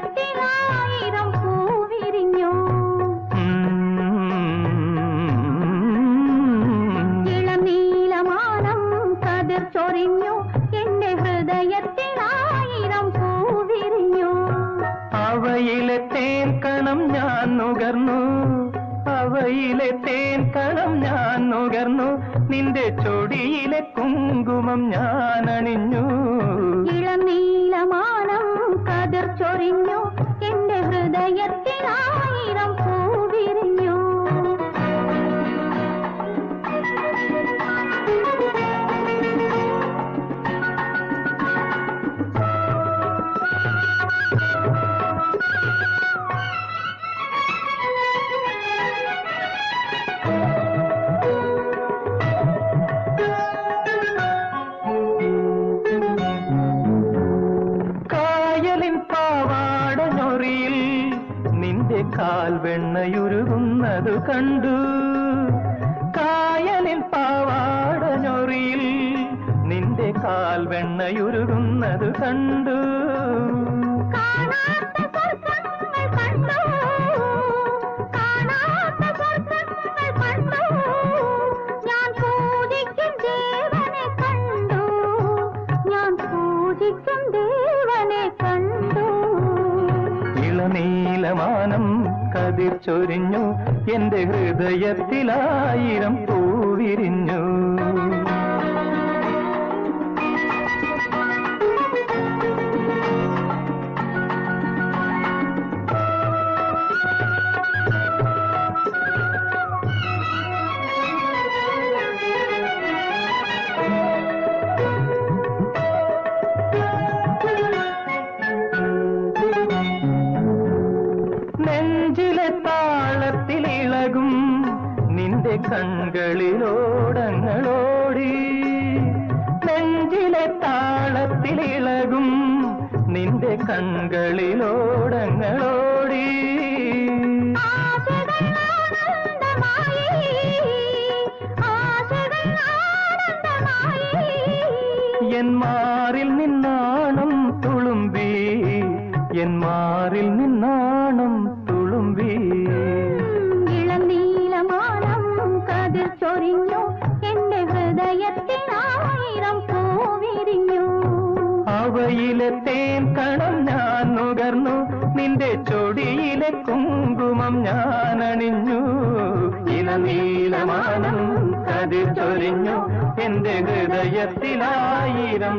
ഹൃദയത്തിലായിരം പൂവിരിഞ്ഞു. ഇളനീലമാനം കതിർ ചൊരിഞ്ഞു, എന്റെ ഹൃദയത്തിലായിരം പൂവിരിഞ്ഞു. അവയിലെ തേൻ കണം ഞാൻ നുകർന്നു, അവയിലെ തേൻ കണം ഞാൻ നുകർന്നു, നിന്റെ ചൊടിയിലെ കുങ്കുമം ഞാൻ അണിഞ്ഞു. ഇളനീലമാനം കതിർ ചൊരിഞ്ഞു, എന്റെ ഹൃദയത്തിലായിരം പൂവിരിഞ്ഞു. കാൽ വെണ്ണയുരുകുന്നത് കണ്ടു, കായലിൻ പാവാട ഞൊറിയിൽ നിന്റെ കാൽ വെണ്ണയുരുകുന്നത് കണ്ടു. ഞാൻ പൂജിക്കും ദേവനെ കണ്ടു, ഞാൻ പൂജിക്കും ദേവനെ കണ്ടു. ഇളനീലമാനം കതിർ ചൊരിഞ്ഞു, എന്റെ ഹൃദയത്തിലായിരം പൂവിരിഞ്ഞു. നെഞ്ചിലെ താളത്തിലിളകും നിന്റെ കൺകളിലോടങ്ങളോടി, നെഞ്ചിലെ താളത്തിലിളകും നിന്റെ കൺകളിലോടങ്ങളോടി. എൻ മാറിൽ നിന്നാണം തുളുമ്പി, എൻ മാറിൽ നിന്നാണം തുളുമ്പി. ഇളനീലമാനം കതിർ ചൊരിഞ്ഞു, എന്റെ ഹൃദയത്തിലായിരം പൂവിരിഞ്ഞു. അവയിലെ തേൻ കണം ഞാൻ നുകർന്നു, നിന്റെ ചൊടിയിലെ കുങ്കുമം ഞാൻ അണിഞ്ഞു. ഇളനീലമാനം കതിർ ചൊരിഞ്ഞു, എന്റെ ഹൃദയത്തിലായിരം